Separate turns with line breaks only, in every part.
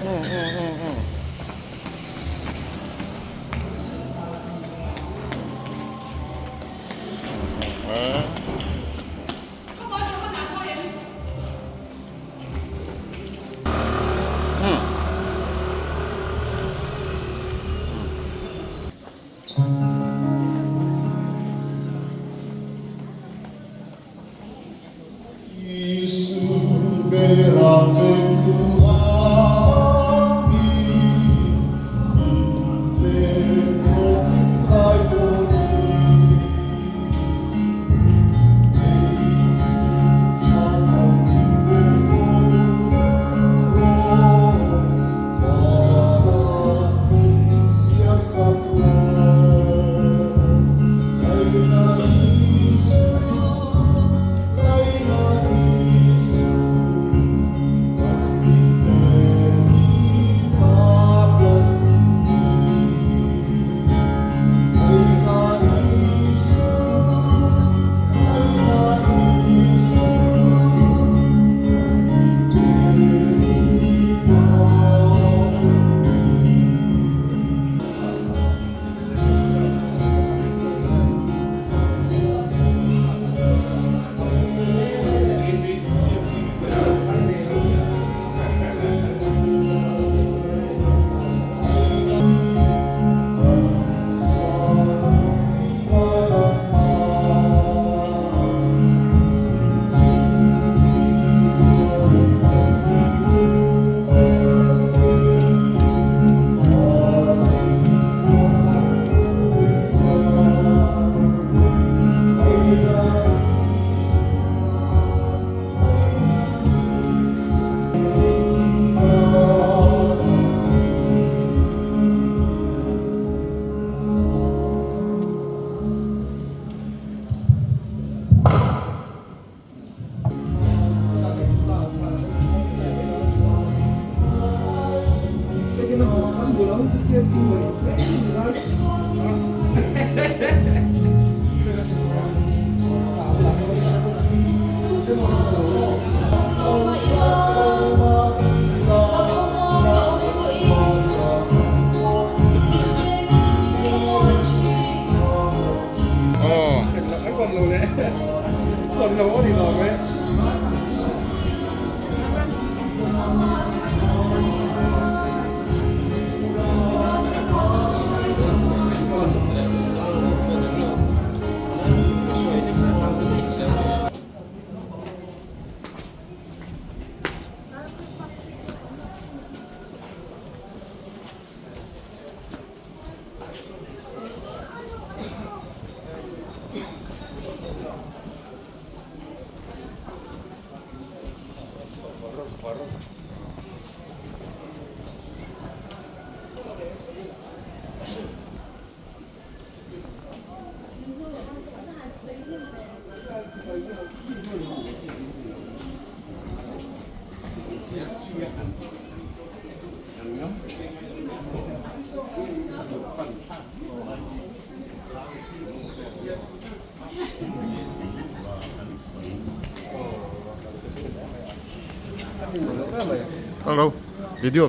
응.
Còn nấu thì ngon đấy.
Hello. Video.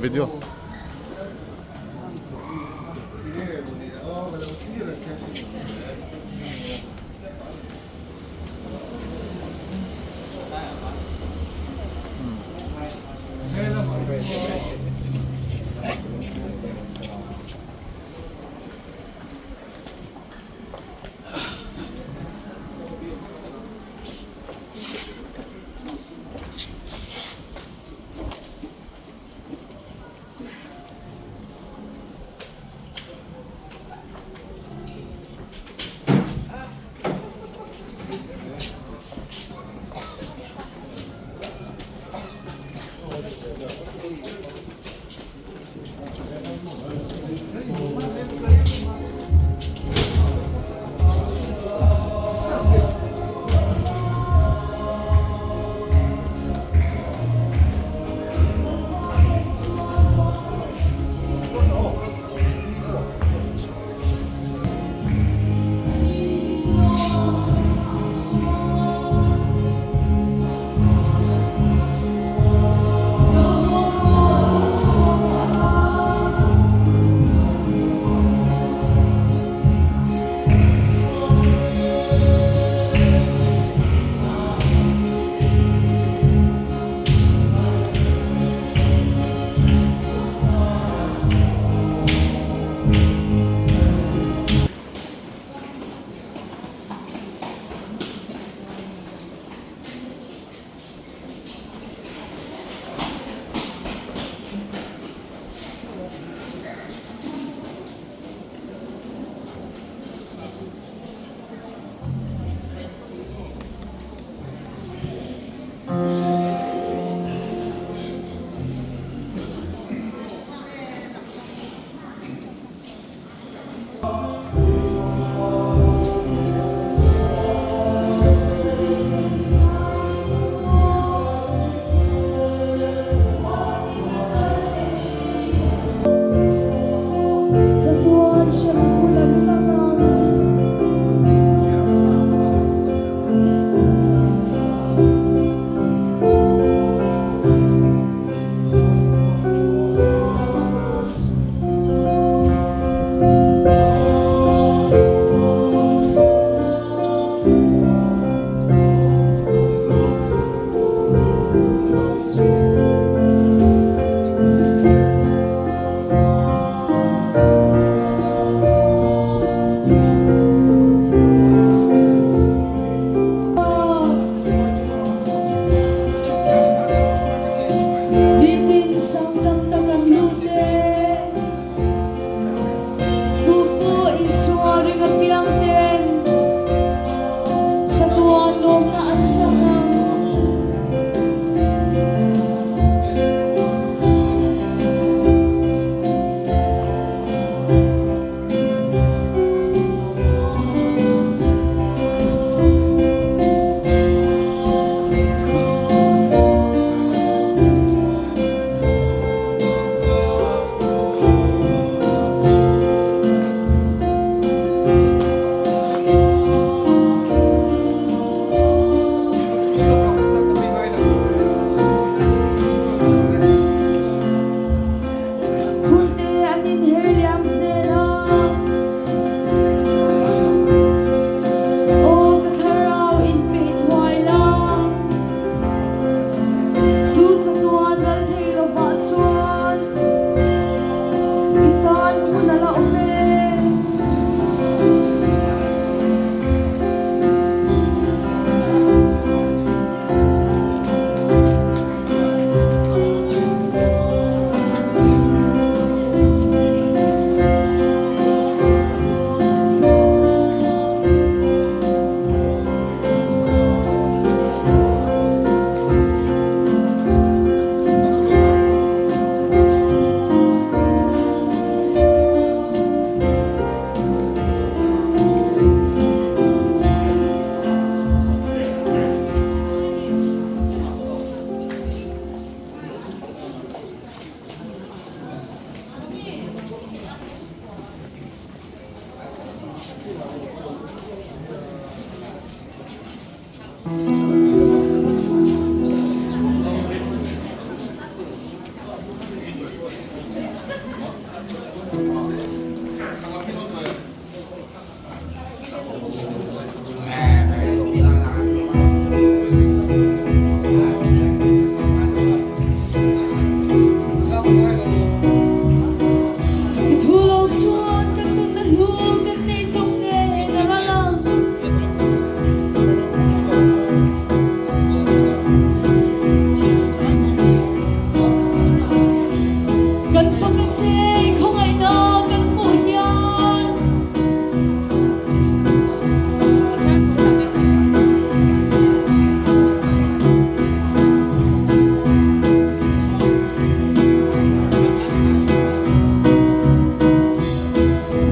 chê không ai lo cơn mùa gian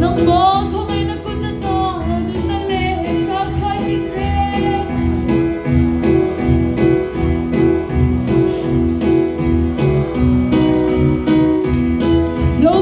nang mo không ai na kunta to nun na le sa khai tikre lo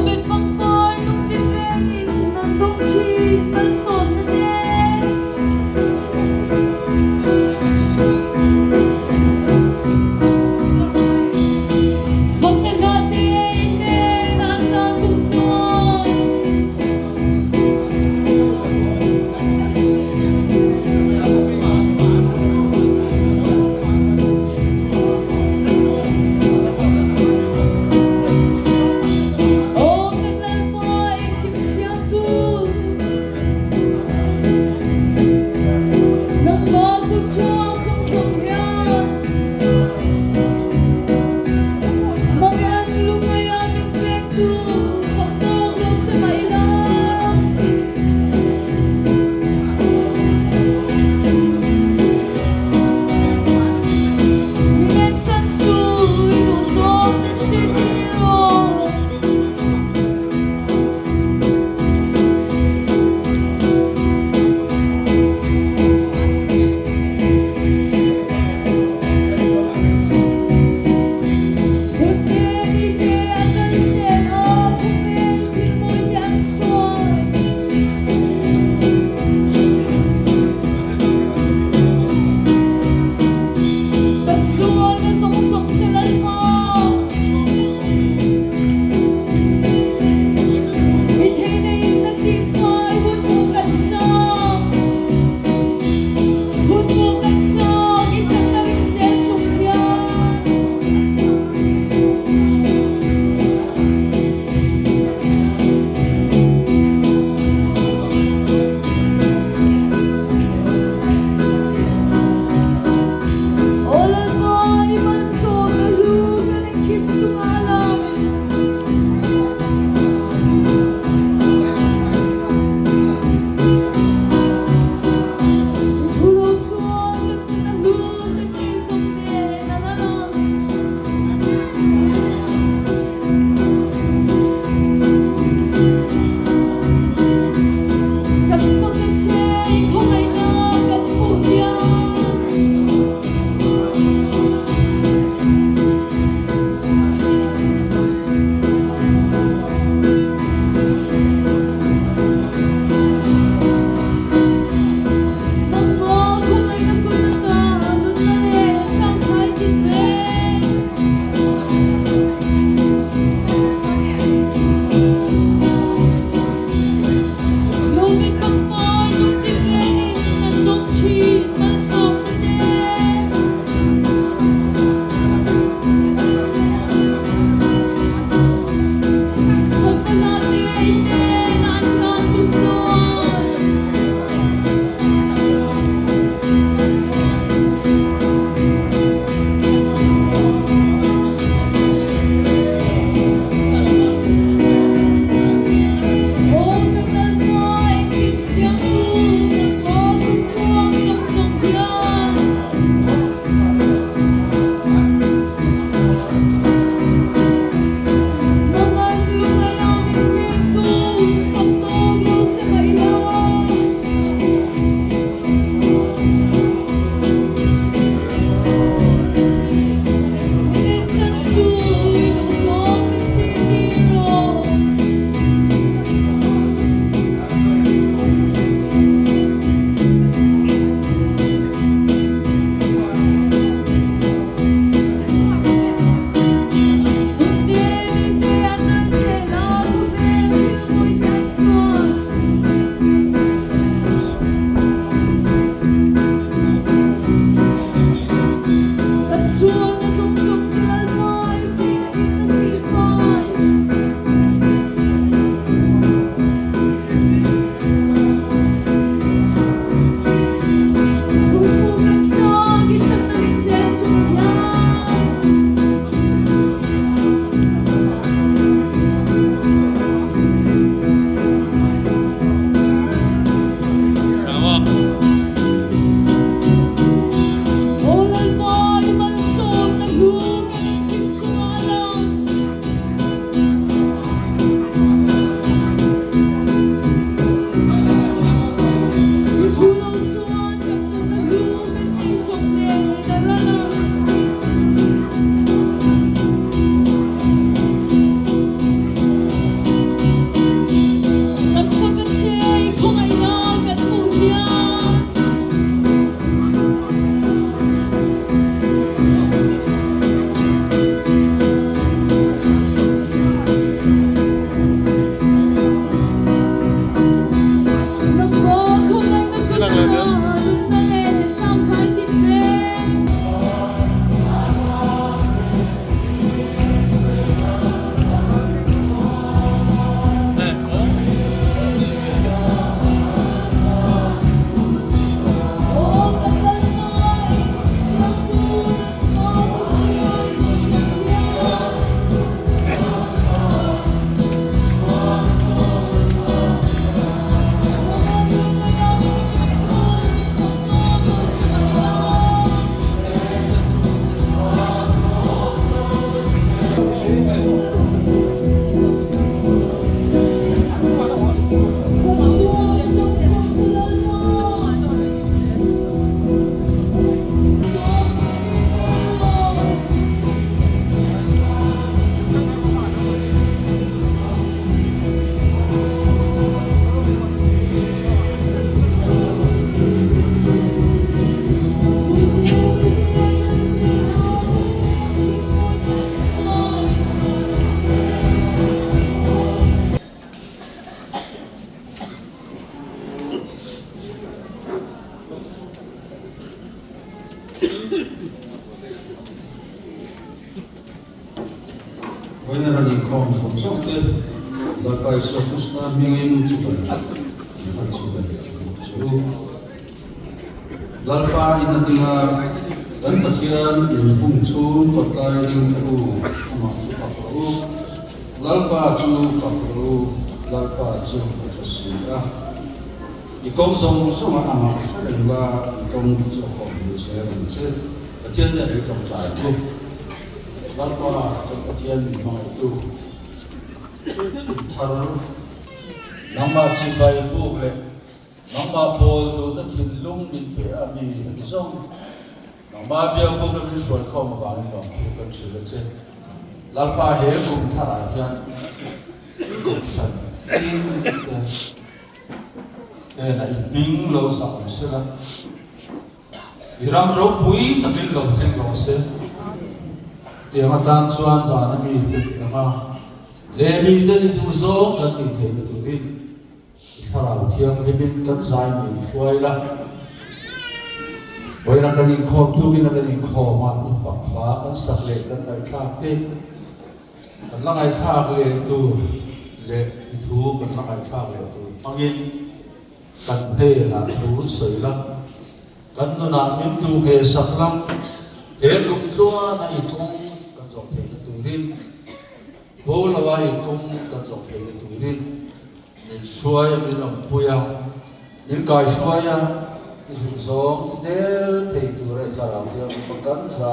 Koinarani kom som te dapai so kusna mingin chuba chuba chu lalpa inatinga dan pathian in hung chu patlai ding tu ama chu pakru lalpa chu pakru lalpa chu pasia ikom som som ama la ikom chu kom ni se ran che pathian da ri trong chai tu lalpa pathian ni mai tu thar namba chi bai bu le namba bol tu da thin lung min pe ami ti song namba bia bu ka min shol khom wa ni long tu ka chu le che lalpa he kum thara hian kum san na ming lo sa se la iram ro pui takin lo sen lo se te ma tan chuan wa na mi te ma le mi te ni tu zo ka ti the ni tu din thara thiam he bin kan sai mi shuai la voi na kan in khom tu bin na kan in khom ma ni fa kha kan sak le kan dai thak te kan la ngai thak le tu le i thu kan la ngai thak le tu angin kan he na thu soi la kan no na min tu he sak la he kum tlua na i kong kan jong the tu rin bo la wa i kong kan jong the tu rin ni shuai min am puya min kai shuaya i thu zong te te tu re sara ya mi kan sa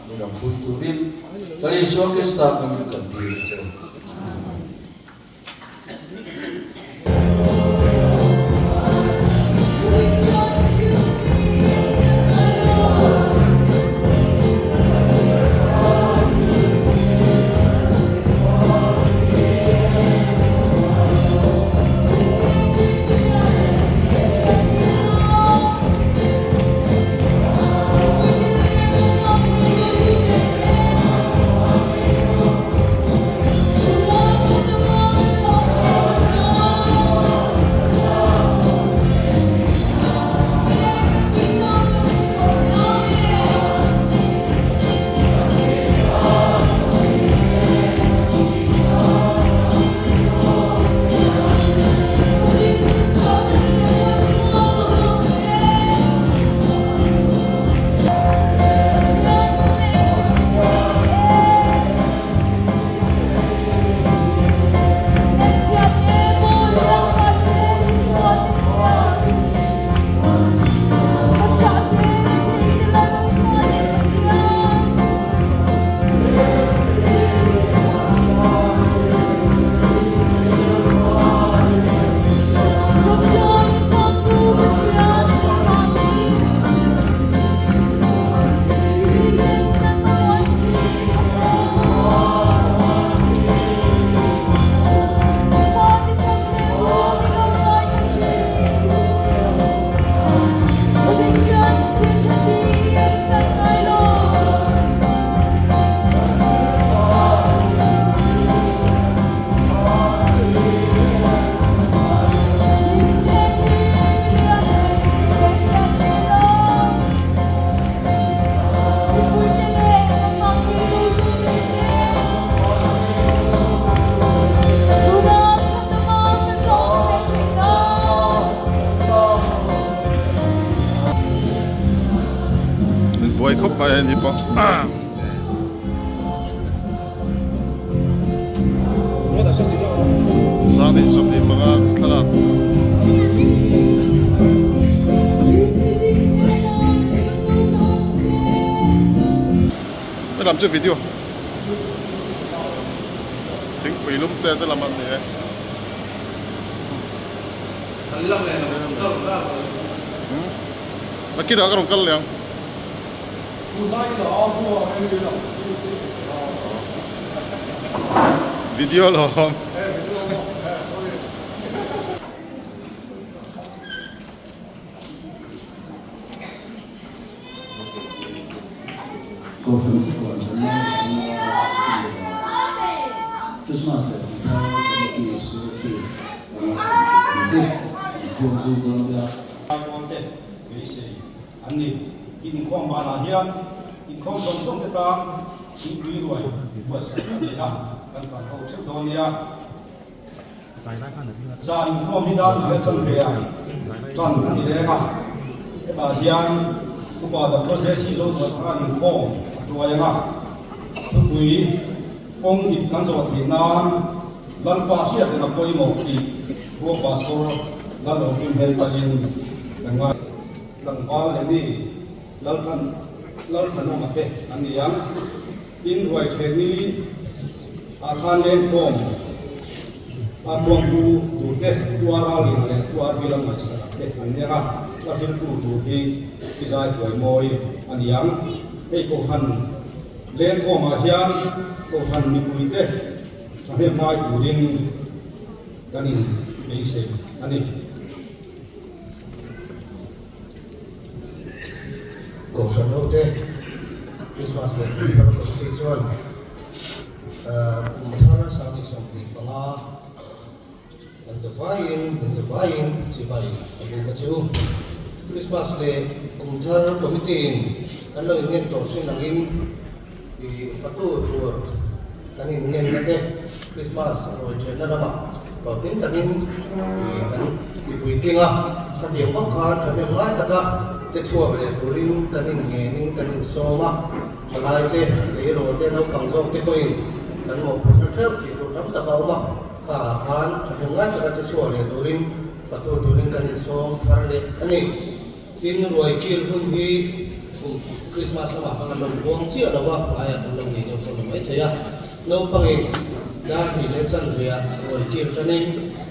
min am pui tu rin kali so ke sta min kan ti che
Boy khóc bài gì bỏ sao đi xong đi mà thật là tôi làm chưa video tính quỷ lúc tên tôi làm ăn gì mà kia đó cái đồng cân liền video lo
in khom ba la hian in khom song song ta in bi ruai buat sa ta kan san ho che donia san kho mi da le chan ve a ton ani le nga eta hian upa da process hi zo ta kan kho ruwa nga thu pui ong dit kan zo thi nan lan pa sia na poi mo ti bo pa so la lo kim hel ta in nga lang va le ni lal khan ma pe ani yang in roi the ni a khan len khom a tuang tu tu te tua ra li le tua bi lang mai sa te ani nga la hin tu hi ki zai thoi moi ani yang ei ko khan len khom a hian ko khan mi pui te chane mai tu ring kani ei se ani
cổ sản hậu thế Christmas là một tháng của season một tháng là sao thì sống đi bằng à anh sẽ phải chỉ phải anh có chịu Christmas là một tháng của meeting cái lời nghe tổ chức là in thì phát tu rồi cái này nghe cái đấy Christmas rồi chuyện đó mà bảo tính cái in thì cái quy định à cái điều bắt khá cho nên ngay tất cả sẽ xua về turin kanin ngenin kanin soma chalai te le ro te no pangzong te koin kan mo na thel ki tu dam ta ba ma kha khan thang ngai ta che xua le turin fatu turin kanin som thar le ani tin roi kil hun hi Christmas ma ka lo bong chi ala wa aya kan lo ni no ko mai thaya no pangi da ni le chan ria roi kil tanin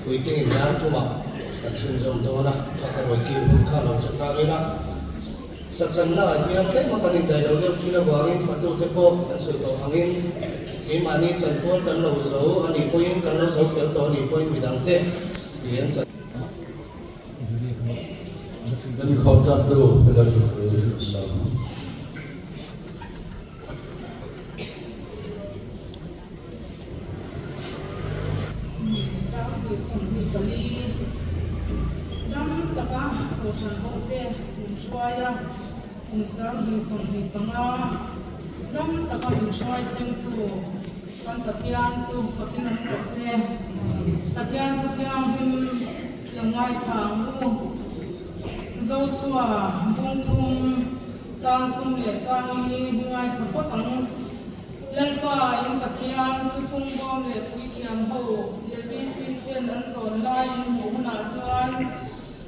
wi ting dar tu ma kan sun zom do na ka roi kil hun kha lo cha ta le na sa chan na hian tlai ma kanin dai lo le chuna warin fatu te po kan su to hangin i mani chan por kan lo zo ani poin kan lo zo fel to ni poin midang te hian chan
Nên không chăn tu bây giờ chúng sao
sao bị sống bị bali đam taka hồ sơ hậu te xoaya sao bị sống bị banga đam taka xoay thêm tu kan tatian chu fakin nam ko se tatian him langai thang mu zo suwa bung thum chang thum le chang li ngai khapo tang lalpa im pathian thu thum bom le pui thiam ho le vi chin ten an zon lai mu na chuan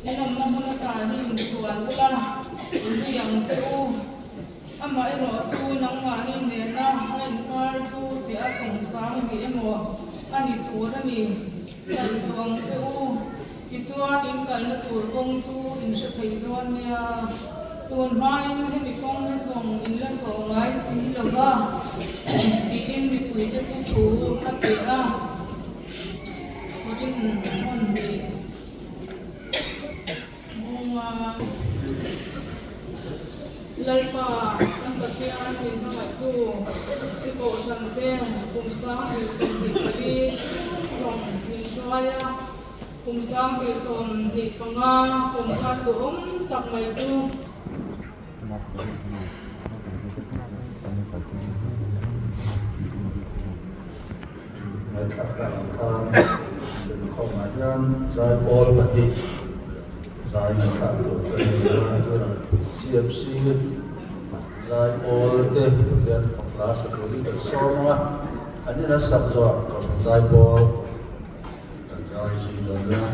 inam na huna ta hi suan bula zu yang chu ama ero chu nang ma ni ne na hain kar chu ti a tong sang hi emo ani tur ani tan song chu ti chuan in kal na tur bong chu in she thei don nia tuan main he mi kong he song in la so ngai si lo ba ti in mi pui te chu thu a te a ko tin hon bi bunga lalpa ang patian in mga tu iko sante kung sang bi som di pali from min swaya kung sang bi som di panga kung kha tuom tak mai chu
Hãy subscribe cho kênh Ghiền Mì Gõ để không bỏ lỡ những video hấp dẫn.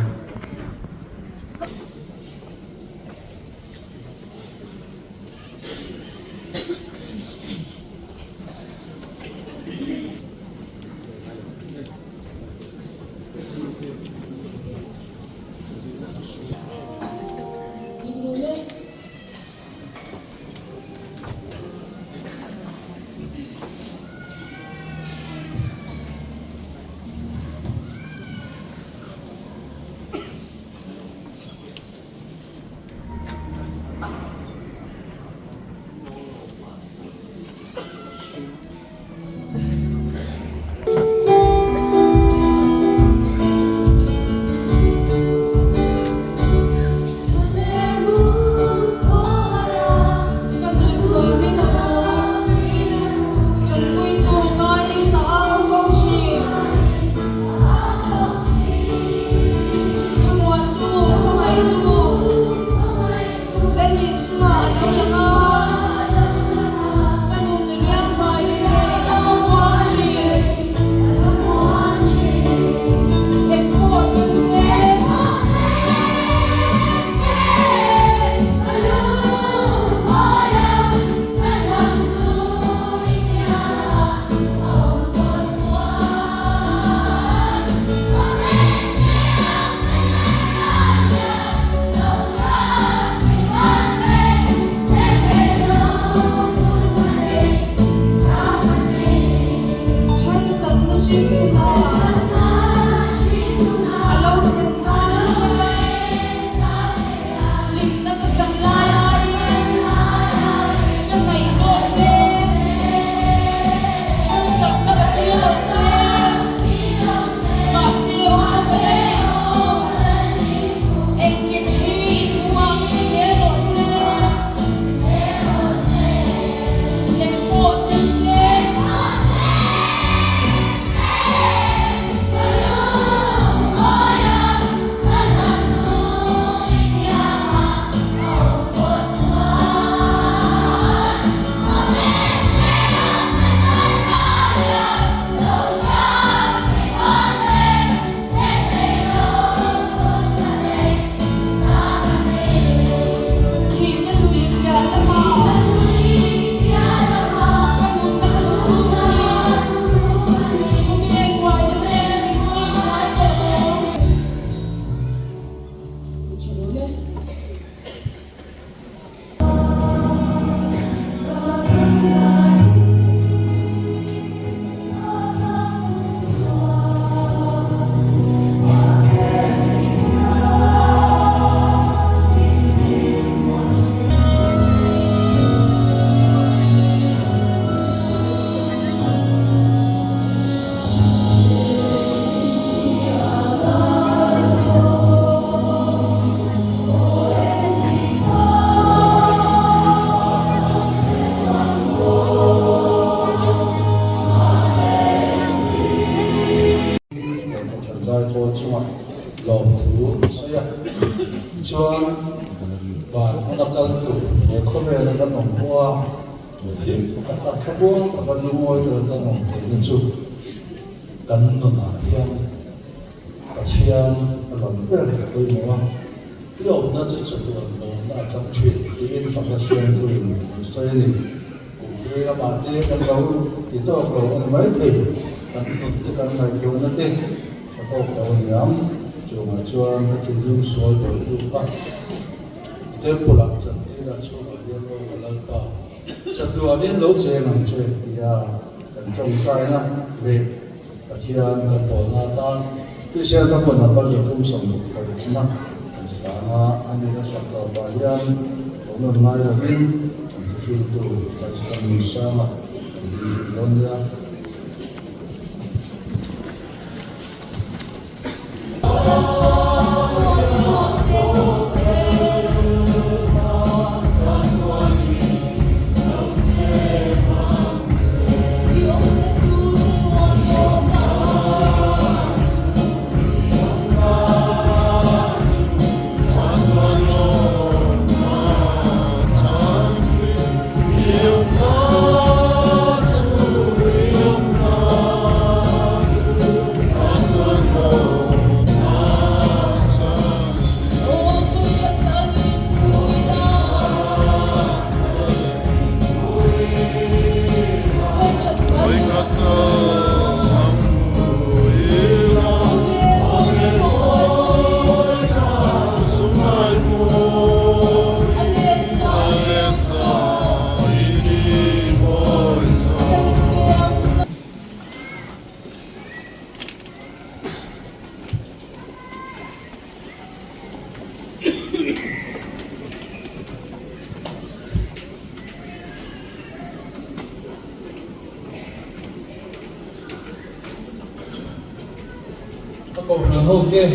cầu rằng hậu kê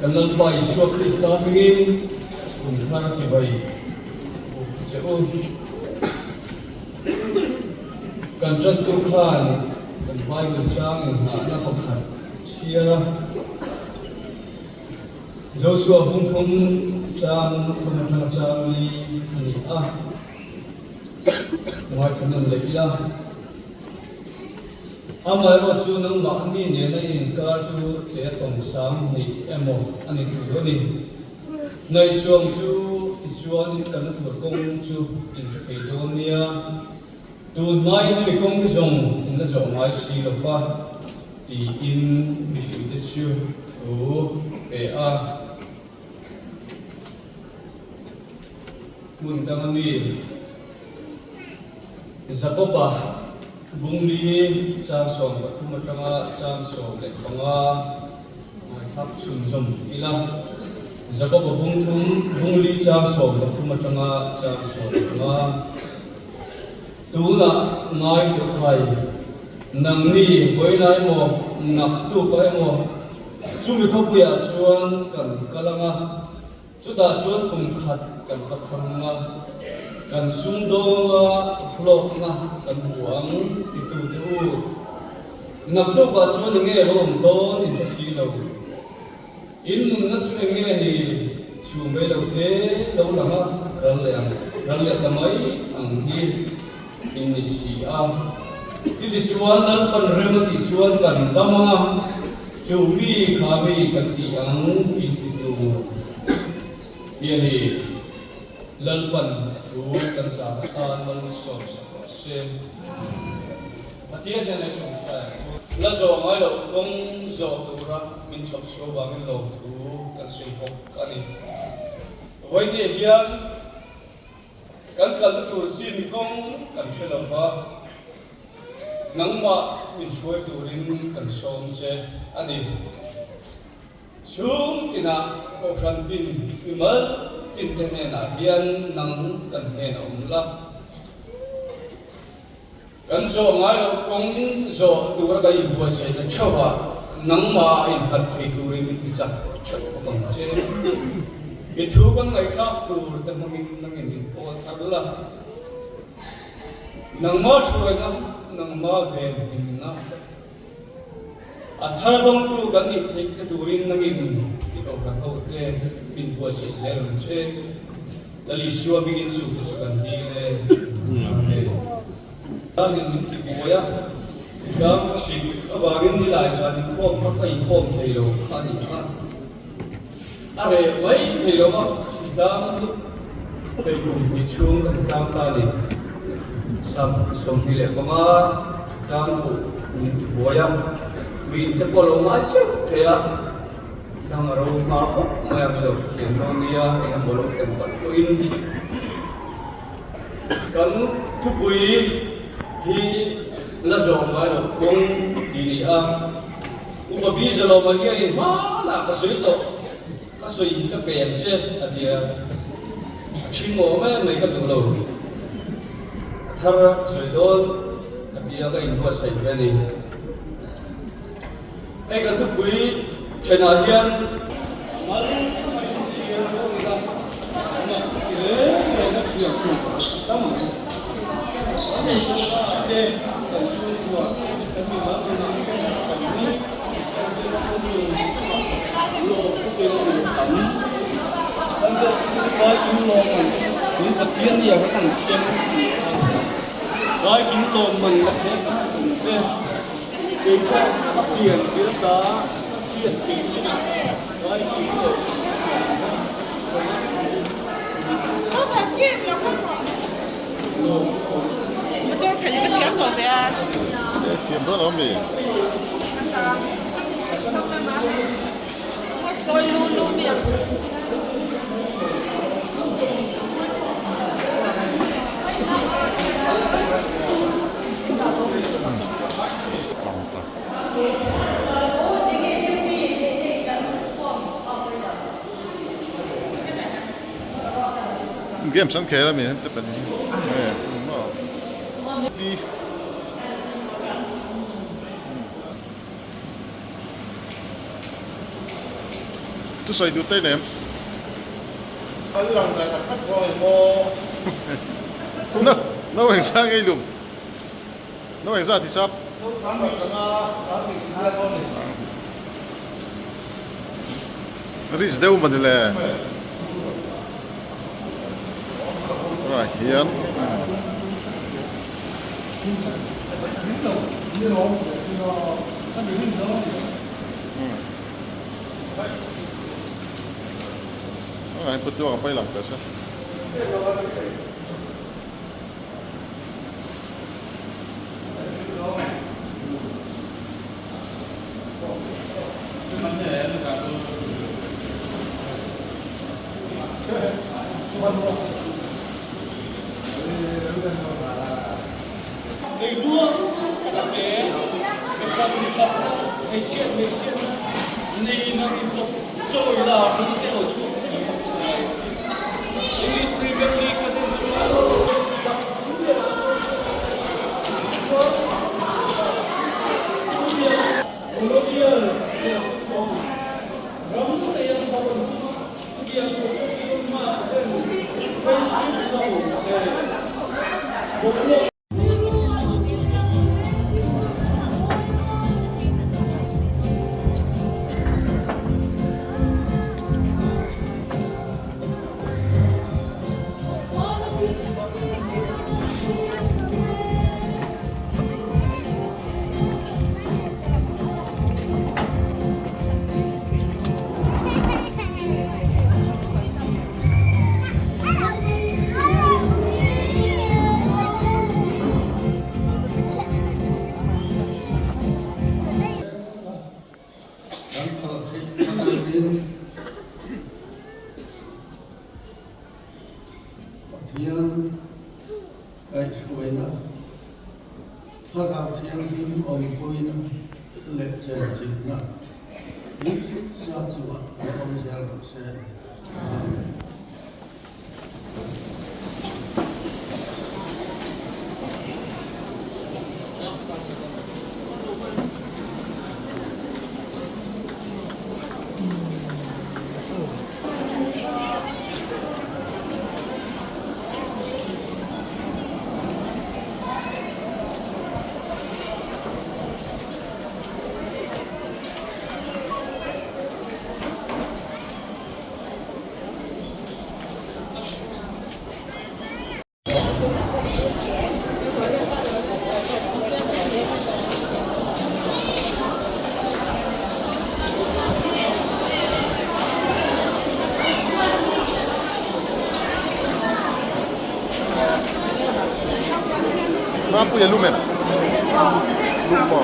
cần lần bài xua Krista mình cùng thang chỉ bài sẽ ôn cần chân tu khan cần bài người trang hạ na bậc hạt chia ra Joshua vung thung trang thung trang ni ani a ngoài thân lấy la amai ba chu nang ma ni ne nei ka chu te tong sang ni emo ani tu ni nei suang chu ti chuan in kan thur kong chu in pe do nia tu mai na mi kong zong in na zong mai si lo fa ti in mi te chu thu pe a mun tang mi zakopa bung li chang som pathum atanga chang som le panga mai thap chun som ila zakob bung thum bung li chang som pathum atanga chang som panga tu la ngai tu khai nang ni voi nai mo nak tu kai mo chumi thopuya chuan kan kalanga chuta chuan kum khat kan pathanga kan sungdonga flok na kan buang titu tu nak tu ka chuan nge lom don in chasi lo in nung na chu nge ni chu me lo te lo langa rang le tamai ang hi in ni si a ti chuan dal pan remati chuan kan dama chu mi khami kan ti ang in titu yani lalpan tu kan sa an mal som sa se atia den chung ta la zo mai lo kong zo tu ra min chop so ba min lo tu kan se pok ani voi ni hian kan kal tu jin kong kan chela ba nangma min shoi tu rin kan som se ani chung tina ko khan din imal tin tene na hian nang kan he na umla kan zo ngai lo kong zo tu ra kai bua se na chawa nang ma in hat thei tu ri mi ti cha cha kong che mi thu kan ngai thak tu ta mangin nang in o thar la nang ma shoi na nang ma ve hin na athar dong tu kan ni thei tu rin nang in ko kan ho te bin bua se zero che dali siwa bigin su su kan di le amen min ki boya jam chi awagin ni lai sa ni khom ka kai khom thei lo ani ha are wai thei lo ma jam ni bei kum ni chung kan jam ta ni sam som ni le ma jam ko min ki boya tuin te polo ma che thea đang ở đâu mà khóc mà em đầu chuyển con đi em bỏ lỡ thêm bận in cắn thúc bùi hi là giò mà được con đi à cũng có biết giờ mà cái mà là cái suy cái bèn chứ à thì chỉ ngồi mấy cái đồ lâu thar suy đó cái thì cái in bữa say cái này cái thúc bùi trên ở hiên những cái thiên địa cái thằng xem cái kính lồn mình là thế cái phát triển cái đó hiện tình cái gì
không phải kiếm là không phải mà tôi phải cái tiếng rồi đấy à
Tiệm đó nó mì.
tôi luôn luôn miệng
Game sẵn khe là mình hết tất đi tôi xoay đuôi tay nè
cái lần này là khách rồi mô
nó hành ra ngay luôn nó hành ra thì sắp
sáng mình là sáng mình hai con này
Rich đâu mà nè rồi hiền anh bắt đầu phải làm cái gì
Để đua English Premier League ka din siya.
Thiền ai chuối na thà đạo thiền phim ông quỳ na lệ chân chít na ít sa chua ông gieo sẽ
Lampu ya lumen. Lupa.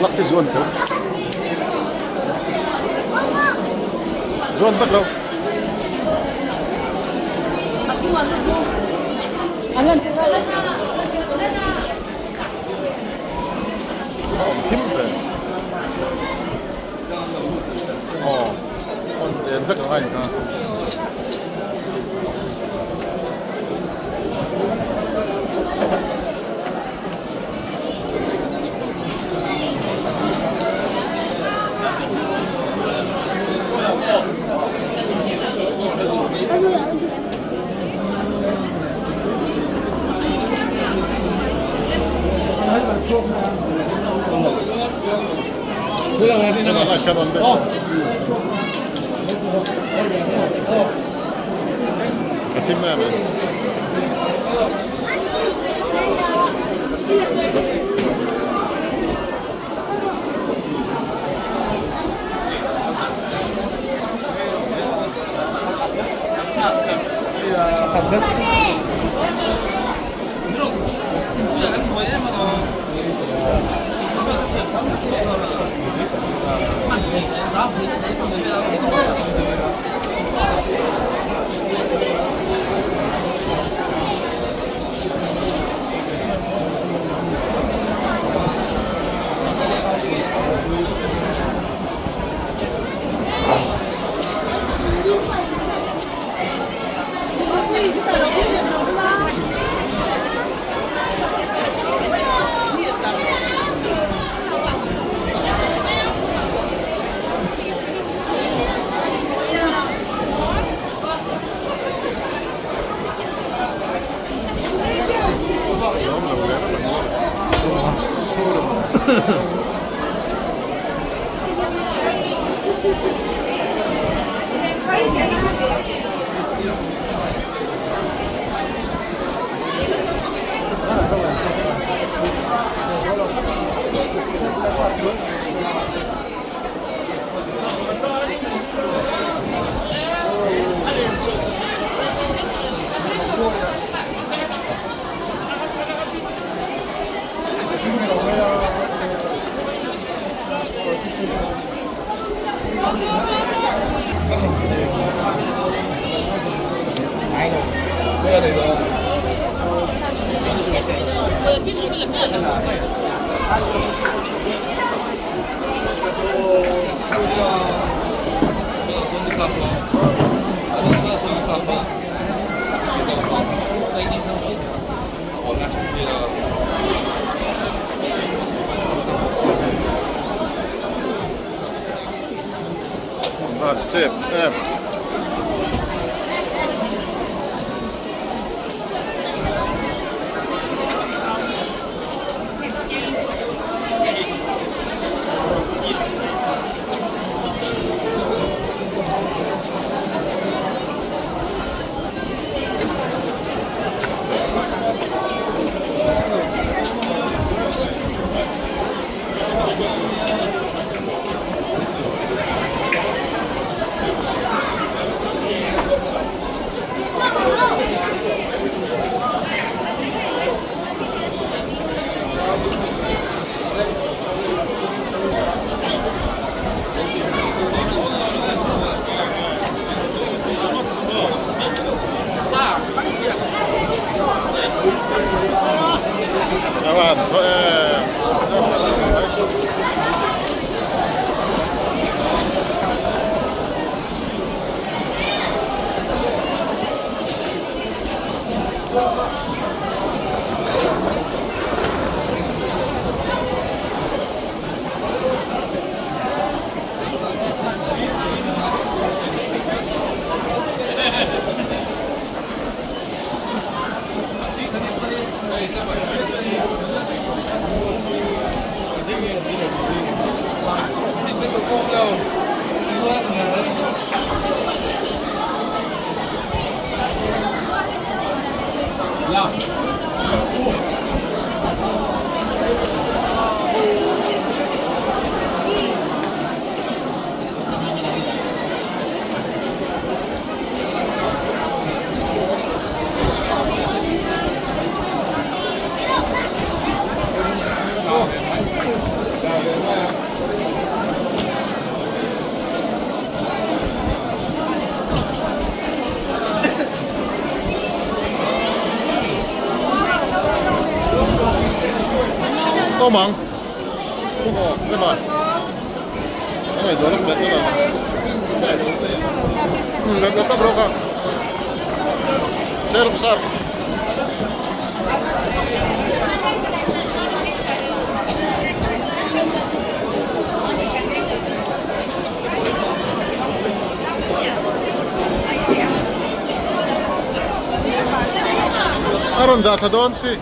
Laki zuan tu. Zuan tak lau. Kimpe. Oh, on tak lau ni kan. Kan on det. Jag timmar med. เจ็บแอบAwan, Tô mong. Cái này. Cái này rồi lắm mệt nữa rồi. Tetap roka. Besar. Aron data doon, ti.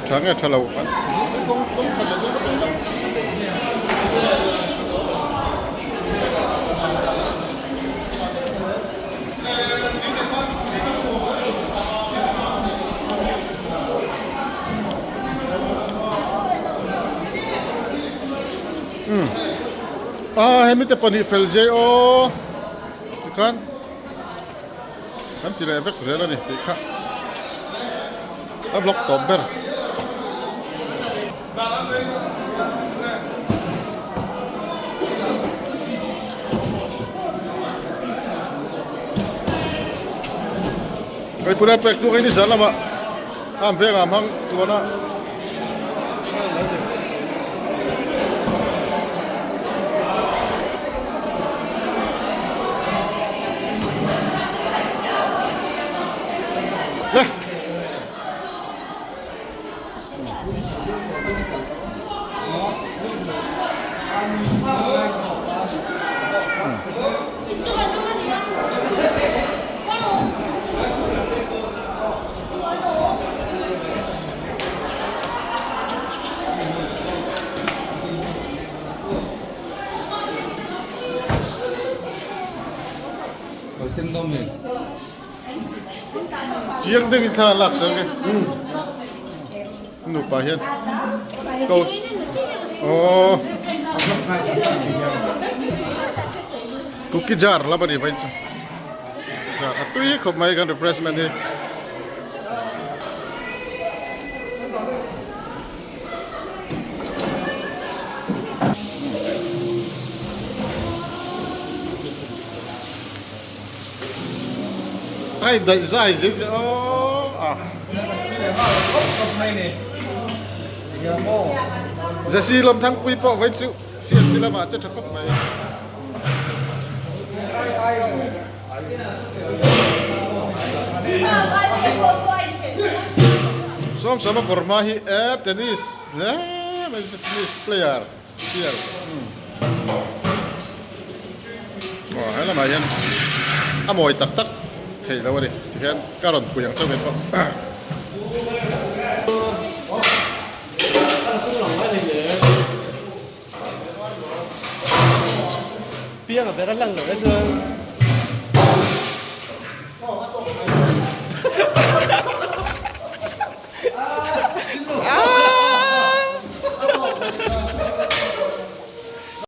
장에 찰라고 간. 똥 찰려줘. Hemite pani felje o kan tira efek zela ni ka vlog Oktober kay pura pek tu ini zala ma am vega mang tuana chiang ding tha lak sang ke nu pa hian câu oh cookie jar la bani vai chu jar atui khop mai kan refreshment he ai dai zai zai oh ah giờ xí lâm thăng quy bộ với chịu xí xí lâm à chết thật phúc mày som sama korma hi tennis nè mình tennis player here hay là mày hen mồi tắc tắc thì đâu đi thì cái caron của yang trong bên không
Piang ở bên đó lăng nữa chứ